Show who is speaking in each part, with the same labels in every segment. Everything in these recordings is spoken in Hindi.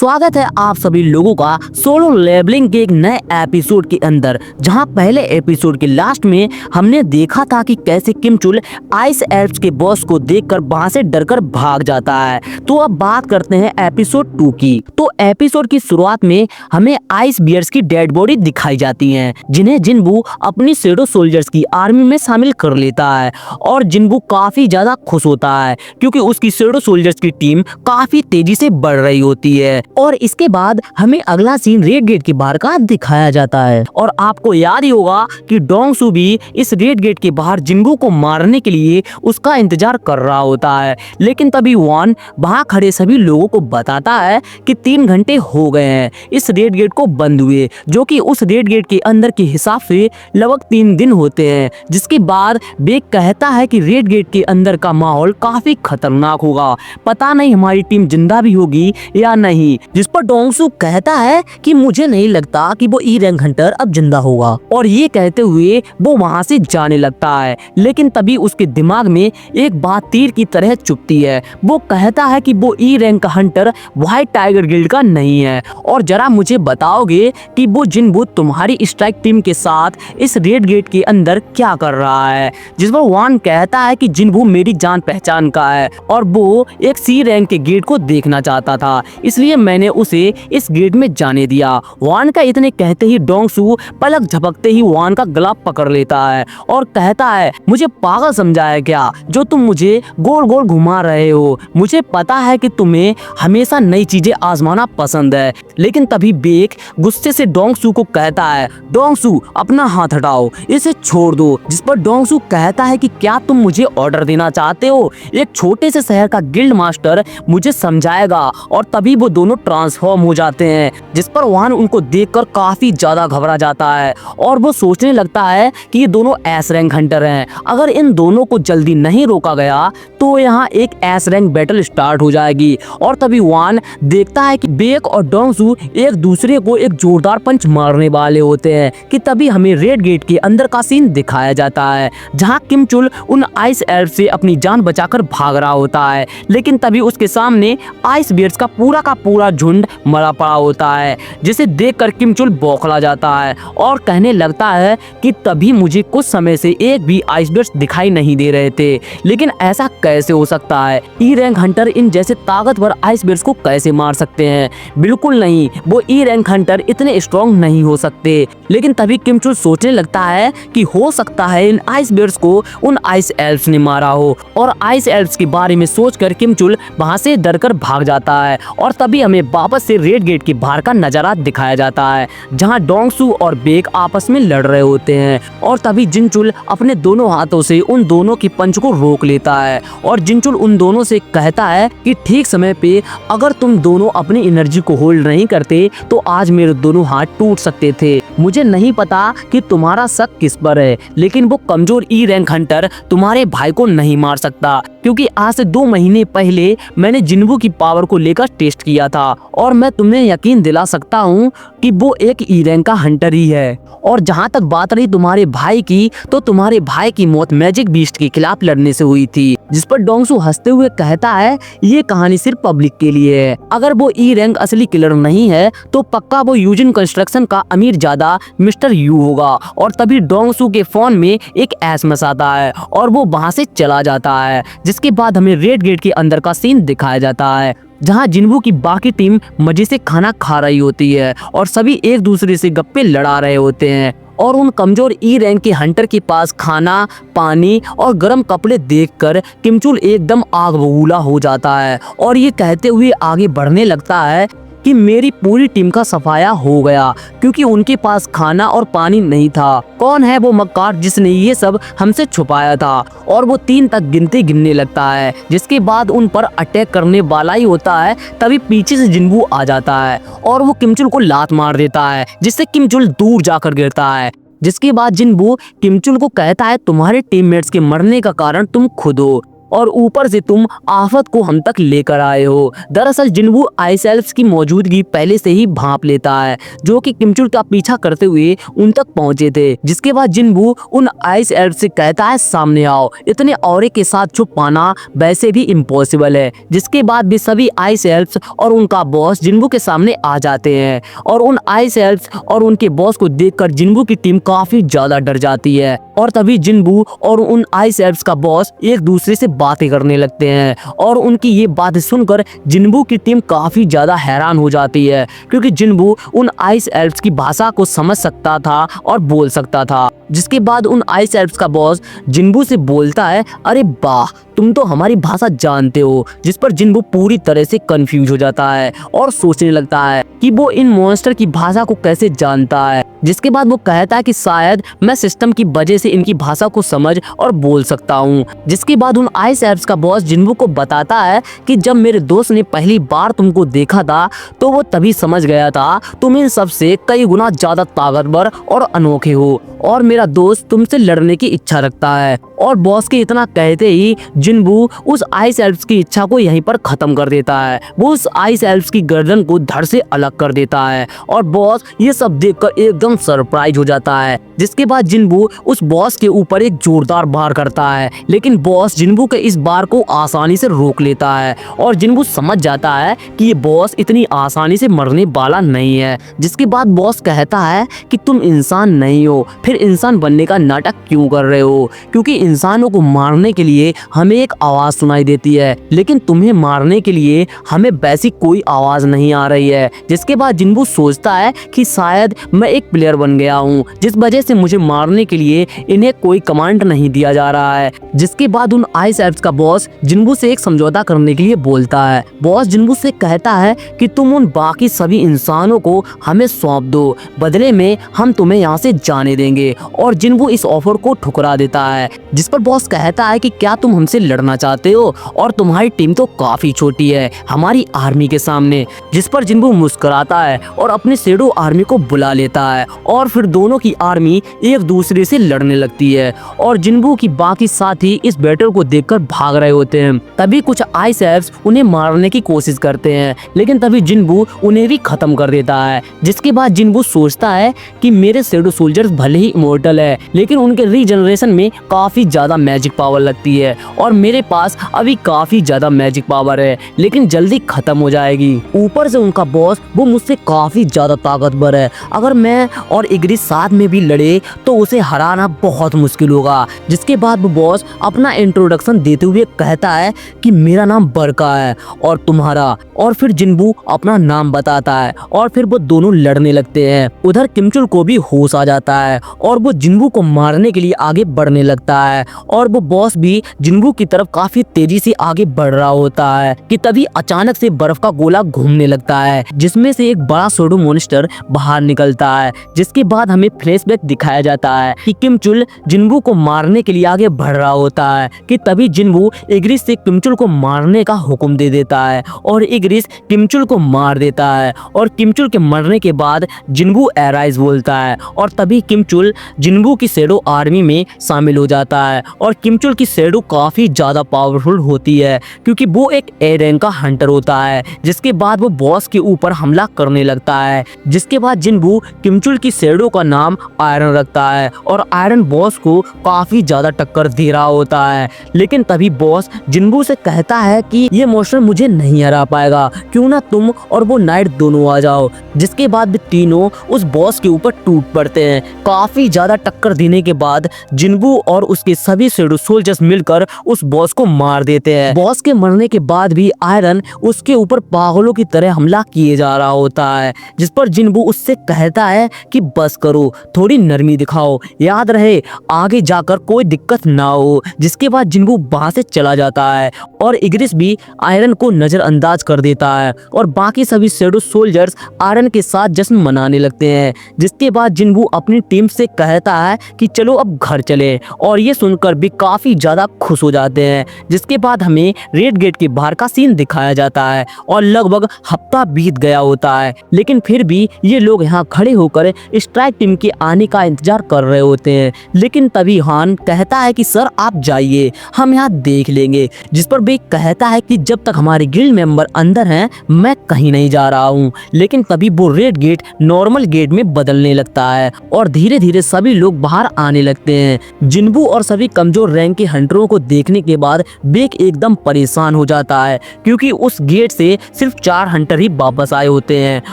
Speaker 1: स्वागत है आप सभी लोगों का सोलो लेवलिंग के एक नए एपिसोड के अंदर, जहां पहले एपिसोड के लास्ट में हमने देखा था कि कैसे किम चुल आइस एल्फ्स के बॉस को देखकर वहां से डरकर भाग जाता है। तो अब बात करते हैं एपिसोड 2 की। तो एपिसोड की शुरुआत में हमें आइस बियर्स की डेड बॉडी दिखाई जाती है, जिन्हें जिनबू अपनी शैडो सोल्जर्स की आर्मी में शामिल कर लेता है। और जिनबू काफी ज्यादा खुश होता है क्योंकि उसकी शैडो सोल्जर्स की टीम काफी तेजी से बढ़ रही होती है। और इसके बाद हमें अगला सीन रेड गेट के बाहर का दिखाया जाता है। और आपको याद ही होगा कि डोंगसू भी इस रेड गेट के बाहर जिनबू को मारने के लिए उसका इंतजार कर रहा होता है। लेकिन तभी वान वहां खड़े सभी लोगों को बताता है कि 3 घंटे हो गए हैं इस रेड गेट को बंद हुए, जो कि उस रेड गेट के अंदर के हिसाब से लगभग 3 दिन होते हैं। जिसके बाद बेक कहता है कि रेड गेट के अंदर का माहौल काफी खतरनाक होगा, पता नहीं हमारी टीम जिंदा भी होगी या नहीं। जिस पर डोंगसू कहता है कि मुझे नहीं लगता कि वो ई रैंक हंटर अब जिंदा होगा। और ये कहते हुए वो वहां से जाने लगता है। लेकिन तभी उसके दिमाग में एक बात तीर की तरह चुभती है। वो कहता है कि वो E rank hunter White Tiger guild का नहीं है। और जरा मुझे बताओगे कि वो जिनबू तुम्हारी स्ट्राइक टीम के साथ इस रेड गेट के अंदर क्या कर रहा है। जिस पर वान कहता है कि जिनबू मेरी जान पहचान का है और वो एक सी रैंक के गेट को देखना चाहता था, इसलिए मैंने उसे इस गेट में जाने दिया। वान का इतने कहते ही डोंगसू पलक झपकते ही वान का गला पकड़ लेता है और कहता है, मुझे पागल समझा है क्या जो तुम मुझे गोल गोल घुमा रहे हो। मुझे पता है कि तुम्हें हमेशा नई चीजें आजमाना पसंद है। लेकिन तभी बेक गुस्से से डोंगसू को कहता है, डोंगसू अपना हाथ हटाओ, इसे छोड़ दो। जिस पर डोंगसू कहता है कि क्या तुम मुझे ऑर्डर देना चाहते हो। एक छोटे से शहर का गिल्ड मास्टर मुझे समझाएगा। और तभी वो दोनों ट्रांसफॉर्म हो जाते हैं। जिस पर वान उनको देखकर काफी ज्यादा घबरा जाता है और वो सोचने लगता है कि ये दोनों एस रैंक हंटर हैं। अगर इन दोनों को जल्दी नहीं रोका गया तो यहाँ एक एस रैंक बैटल स्टार्ट हो जाएगी। और तभी वान देखता है कि बेक और डोंगसू एक दूसरे को एक जोरदार पंच मारने वाले होते हैं कि तभी हमें रेड गेट के अंदर का सीन दिखाया जाता है, जहाँ किम चुल उन आइस एल्फ से अपनी जान बचाकर भाग रहा होता है। लेकिन तभी उसके सामने आइस बियर्स का पूरा झुंड मरा पड़ा होता है, जिसे देखकर किम चुल बौखला जाता है और कहने लगता है कि तभी मुझे कुछ समय से एक भी आइस बियर्स दिखाई नहीं दे रहे थे। लेकिन ऐसा कैसे हो सकता है? ई रैंक हंटर इन जैसे ताकतवर आइस बियर्स को कैसे मार सकते हैं? बिल्कुल नहीं, वो ई रैंक हंटर इतने स्ट्रॉन्ग नहीं हो सकते। लेकिन तभी किम चुल सोचने लगता है कि हो सकता है इन आइस बियर्स को उन आइस एल्फ्स ने मारा हो। और आइस एल्फ्स के बारे में सोचकर किम चुल वहां से डरकर भाग जाता है। और तभी हमें वापस से रेड गेट के बाहर का नजारा दिखाया जाता है, जहां डोंगसू और बेक आपस में लड़ रहे होते हैं। और तभी जिनचुल अपने दोनों हाथों से उन दोनों की पंच को रोक लेता है और जिनचुल उन दोनों से कहता है कि ठीक समय पे अगर तुम दोनों अपनी एनर्जी को होल्ड नहीं करते तो आज मेरे दोनों हाथ टूट सकते थे। मुझे नहीं पता कि तुम्हारा शक किस पर है, लेकिन वो कमजोर ई रैंक हंटर तुम्हारे भाई को नहीं मार सकता, क्योंकि आज से 2 महीने पहले मैंने जिनबू की पावर को लेकर टेस्ट किया था और मैं तुम्हें यकीन दिला सकता हूँ कि वो एक ई रैंक का हंटर ही है। और जहाँ तक बात रही तुम्हारे भाई की, तो तुम्हारे भाई की मौत मैजिक बीस्ट के खिलाफ लड़ने से हुई थी। जिस पर डोंगसू हंसते हुए कहता है, ये कहानी सिर्फ पब्लिक के लिए है। अगर वो ई रैंक असली किलर नहीं है तो पक्का वो यूजिन कंस्ट्रक्शन का अमीर ज्यादा मिस्टर यू होगा। और तभी डोंगसू के फोन में एक एसएमएस आता है और वो वहां से चला जाता है। जिसके बाद हमें रेड गेट के अंदर का सीन दिखाया जाता है, जहां जिनबू की बाकी टीम मजे से खाना खा रही होती है और सभी एक दूसरे से गप्पे लड़ा रहे होते हैं। और उन कमजोर ई रैंक के हंटर के पास खाना, पानी और गर्म कपड़े देखकर किम चुल एकदम आग बबूला हो जाता है और ये कहते हुए आगे बढ़ने लगता है कि मेरी पूरी टीम का सफाया हो गया, क्योंकि उनके पास खाना और पानी नहीं था। कौन है वो मक्कार जिसने ये सब हमसे छुपाया था? और वो 3 तक गिनने लगता है, जिसके बाद उन पर अटैक करने वाला ही होता है। तभी पीछे से जिनबू आ जाता है और वो किम चुल को लात मार देता है, जिससे किम चुल दूर जाकर गिरता है। जिसके बाद जिनबू किम चुल को कहता है, तुम्हारे टीममेट्स के मरने का कारण तुम खुद हो। और ऊपर से तुम आफत को हम तक लेकर आए हो। दरअसल जिन्बू आइस एल्फ्स की मौजूदगी पहले से ही भांप लेता है, जो कि किमचुल का पीछा करते हुए उन तक पहुंचे थे। जिसके बाद जिन्बू उन आइस एल्फ से कहता है सामने आओ, इतने औरे के साथ छुप पाना वैसे भी इम्पॉसिबल है। जिसके बाद भी सभी आइस एल्फ्स और उनका बॉस जिन्बू के सामने आ जाते हैं और उन आइस एल्फ्स और उनके बॉस को देखकर जिन्बू की टीम काफी ज्यादा डर जाती है। और तभी जिन्बू और उन आइस एल्फ्स का बॉस एक दूसरे से बातें करने लगते हैं और उनकी ये बातें सुनकर जिन्बू की टीम काफी ज्यादा हैरान हो जाती है, क्योंकि जिन्बू उन आइस एल्फ्स की भाषा को समझ सकता था और बोल सकता था। जिसके बाद उन आइस एल्फ्स का बॉस जिन्बू से बोलता है, अरे वाह, तुम तो हमारी भाषा जानते हो। जिस पर जिन्बू पूरी तरह से कंफ्यूज हो जाता है और सोचने लगता है कि वो इन मॉन्स्टर की भाषा को कैसे जानता है। जिसके बाद वो कहता है कि शायद मैं सिस्टम की वजह से इनकी भाषा को समझ और बोल सकता हूँ। जिसके बाद उन आइस एल्फ्स का बॉस जिन्बू को बताता है कि जब मेरे दोस्त ने पहली बार तुमको देखा था तो वो तभी समझ गया था तुम इन सबसे कई गुना ज्यादा ताकतवर और अनोखे हो और मेरा दोस्त तुमसे लड़ने की इच्छा रखता है। और बॉस के इतना कहते ही जिन्बू उस आइस एल्फ्स की इच्छा को यहीं पर खत्म कर देता है। वो उस आइस एल्फ्स की गर्दन को धड़ से अलग कर देता है और बॉस ये सब देखकर एकदम सरप्राइज हो जाता है। जिसके बाद जिन्बू उस बॉस के ऊपर एक जोरदार वार करता है, लेकिन बॉस जिन्बू के इस वार को आसानी से रोक लेता है और जिन्बू समझ जाता है कि ये बॉस इतनी आसानी से मरने वाला नहीं है। जिसके बाद बॉस कहता है कि तुम इंसान नहीं हो, फिर इंसान बनने का नाटक क्यों कर रहे हो? क्योंकि इंसानों को मारने के लिए हमें एक आवाज सुनाई देती है, लेकिन तुम्हें मारने के लिए हमें वैसी कोई आवाज नहीं आ रही है। जिसके बाद जिन्बू सोचता है कि शायद मैं एक प्लेयर बन गया हूँ, जिस वजह से मुझे मारने के लिए इन्हें कोई कमांड नहीं दिया जा रहा है। जिसके बाद उन आइस एल्फ्स का बॉस जिन्बू से एक समझौता करने के लिए बोलता है। बॉस जिन्बू से कहता है कि तुम उन बाकी सभी इंसानों को हमें सौंप दो, बदले में हम तुम्हें यहाँ से जाने देंगे। और जिन्बू इस ऑफर को ठुकरा देता है। जिस पर बॉस कहता है कि क्या तुम हमसे लड़ना चाहते हो? और तुम्हारी टीम तो काफी छोटी है हमारी आर्मी के सामने। जिस पर जिन्बू मुस्कुराता है और अपने शैडो आर्मी को बुला लेता है और फिर दोनों की आर्मी एक दूसरे से लड़ने लगती है और जिन्बू की बाकी साथी इस बैटल को देखकर भाग रहे होते हैं। तभी कुछ आइस एल्फ्स उन्हें मारने की कोशिश करते हैं, लेकिन तभी जिन्बू उन्हें भी खत्म कर देता है। जिसके बाद जिन्बू सोचता है कि मेरे शैडो सोल्जर्स भले ही इमॉर्टल है, लेकिन उनके रीजनरेशन में काफी ज्यादा मैजिक पावर लगती है और मेरे पास अभी काफी ज्यादा मैजिक पावर है, लेकिन जल्दी खत्म हो जाएगी। ऊपर से उनका बॉस वो मुझसे काफी ज्यादा ताकतवर है, अगर मैं और इग्रिस साथ में भी लड़े तो उसे हराना बहुत मुश्किल होगा। जिसके बाद वो बॉस अपना इंट्रोडक्शन देते हुए कहता है कि मेरा नाम बरका है और तुम्हारा, और फिर जिन्बू अपना नाम बताता है और फिर वो दोनों लड़ने लगते हैं। उधर किमचुल को भी होश आ जाता है और वो जिन्बू को मारने के लिए आगे बढ़ने लगता है और वो बॉस भी जिन्बू की तरफ काफी तेजी से आगे बढ़ रहा होता है कि तभी अचानक से बर्फ का गोला घूमने लगता है, जिसमें से एक बड़ा शैडो मॉन्स्टर बाहर निकलता है। जिसके बाद हमें फ्लैशबैक दिखाया जाता है कि किमचुल जिन्बू को मारने के लिए आगे बढ़ रहा होता है कि तभी जिन्बू इग्रिस से किमचुल को मारने का हुक्म दे देता है और इग्रिस किमचुल को मार देता है। और किमचुल के मरने के बाद जिन्बू एराइज बोलता है और तभी किमचुल जिन्बू की शैडो आर्मी में शामिल हो जाता है और किमचुल की शैडो काफी ज्यादा पावरफुल होती है क्योंकि वो एक ए रैंक का हंटर होता है। जिसके बाद वो बॉस के ऊपर हमला करने लगता है। जिसके बाद जिन्बू किमचुल की शैडो का नाम आयरन रखता है और आयरन बॉस को काफी ज्यादा टक्कर दे रहा होता है, लेकिन तभी बॉस जिन्बू से कहता है कि ये मॉन्स्टर मुझे नहीं हरा पाएगा, क्यों ना तुम और वो नाइट दोनों आ जाओ। जिसके बाद तीनों उस बॉस के ऊपर टूट पड़ते हैं। काफी ज्यादा टक्कर देने के बाद जिन्बू और उसके सभी शैडो सोल्जर्स मिलकर उस बॉस को मार देते हैं। बॉस के मरने के बाद भी आयरन उसके ऊपर पागलों की तरह हमला किए जा रहा होता है, जिस पर जिन्बू उससे कहता है कि बस करो, थोड़ी नरमी दिखाओ, याद रहे आगे जाकर कोई दिक्कत ना हो। जिसके बाद जिन्बू वहां से चला जाता है और इग्रिस भी आयरन को नजरअंदाज कर देता है और बाकी सभी शैडो सोल्जर्स आयरन के साथ जश्न मनाने लगते हैं। जिसके बाद जिन्बू अपनी टीम से से कहता है कि चलो अब घर चले, और ये सुनकर बेक काफी ज्यादा खुश हो जाते हैं। जिसके बाद हमें रेड गेट के बाहर का सीन दिखाया जाता है और लगभग हफ्ता बीत गया होता है, लेकिन फिर भी ये लोग यहाँ खड़े होकर स्ट्राइक टीम के आने का इंतजार कर रहे होते हैं। लेकिन तभी हान कहता है कि सर आप जाइए, हम यहाँ देख लेंगे। जिस पर बेक कहता है कि जब तक हमारे गिल्ड मेंबर अंदर हैं मैं कहीं नहीं जा रहा हूँ। लेकिन तभी वो रेड गेट नॉर्मल गेट में बदलने लगता है और धीरे धीरे सभी लोग बाहर आने लगते हैं। जिन्बू और सभी कमजोर रैंक के हंटरों को देखने के बाद बेक एकदम परेशान हो जाता है, क्योंकि उस गेट से सिर्फ 4 हंटर ही वापस आए होते हैं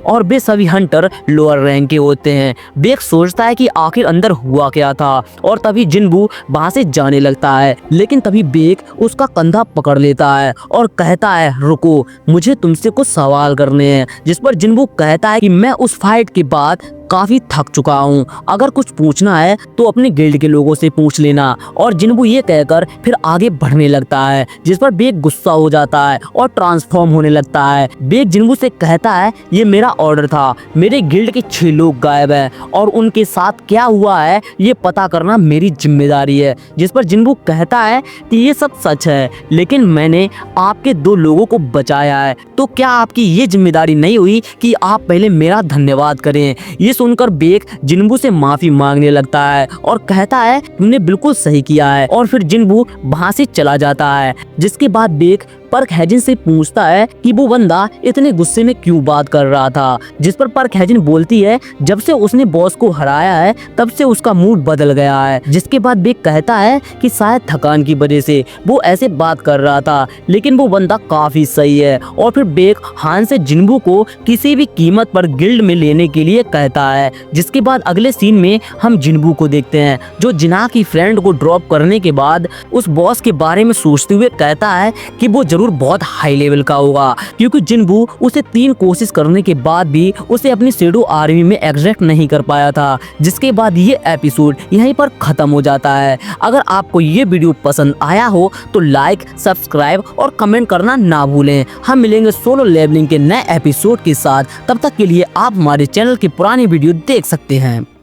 Speaker 1: और वे सभी हंटर लोअर रैंक के होते हैं। बेक सोचता है कि आखिर अंदर हुआ क्या था, और तभी जिन्बू वहां से जाने लगता है। लेकिन तभी बेक उसका कंधा पकड़ लेता है और कहता है रुको, मुझे तुमसे कुछ सवाल करने हैं। जिस पर जिन्बू कहता है कि मैं उस फाइट के बाद काफी थक चुका हूँ, अगर कुछ पूछना है तो अपने गिल्ड के लोगों से पूछ लेना। और जिन्बू ये कहकर फिर आगे बढ़ने लगता है, जिस पर बेक गुस्सा हो जाता है और ट्रांसफॉर्म होने लगता है। बेक जिन्बू से कहता है ये मेरा ऑर्डर था, मेरे गिल्ड के 6 लोग गायब हैं और उनके साथ क्या हुआ है ये पता करना मेरी जिम्मेदारी है। जिस पर जिन्बू कहता है कि ये सब सच है, लेकिन मैंने आपके 2 लोगों को बचाया है, तो क्या आपकी ये जिम्मेदारी नहीं हुई कि आप पहले मेरा धन्यवाद करें। ये सुनकर बेक जिन्बू से माफी मांगने लगता है और कहता है तुमने बिल्कुल सही किया है, और फिर जिन्बू वहां से चला जाता है। जिसके बाद बेक पर्क हैजिन से पूछता है कि वो बंदा इतने गुस्से में क्यों बात कर रहा था। जिस पर पर्क हैजिन बोलती है जब से उसने बॉस को हराया है तब से उसका मूड बदल गया है। जिसके बाद बेक कहता है कि शायद थकान की वजह से वो ऐसे बात कर रहा था, लेकिन वो बंदा काफी सही है। और फिर बेक हान से जिन्बू को किसी भी कीमत पर गिल्ड में लेने के लिए कहता है। जिसके बाद अगले सीन में हम जिन्बू को देखते हैं, जो जिना की फ्रेंड को ड्रॉप करने के बाद उस बॉस के बारे में सोचते हुए कहता है कि वो जरूर बहुत हाई लेवल का होगा, क्योंकि जिन्बू उसे 3 कोशिश करने के बाद भी उसे अपनी शैडो आर्मी में एग्जैक्ट नहीं कर पाया था। जिसके बाद ये एपिसोड यहीं पर खत्म हो जाता है। अगर आपको ये वीडियो पसंद आया हो तो लाइक, सब्सक्राइब और कमेंट करना ना भूलें। हम मिलेंगे सोलो लेवलिंग के नए एपिसोड के साथ, तब तक के लिए आप हमारे चैनल की पुरानी वीडियो देख सकते हैं।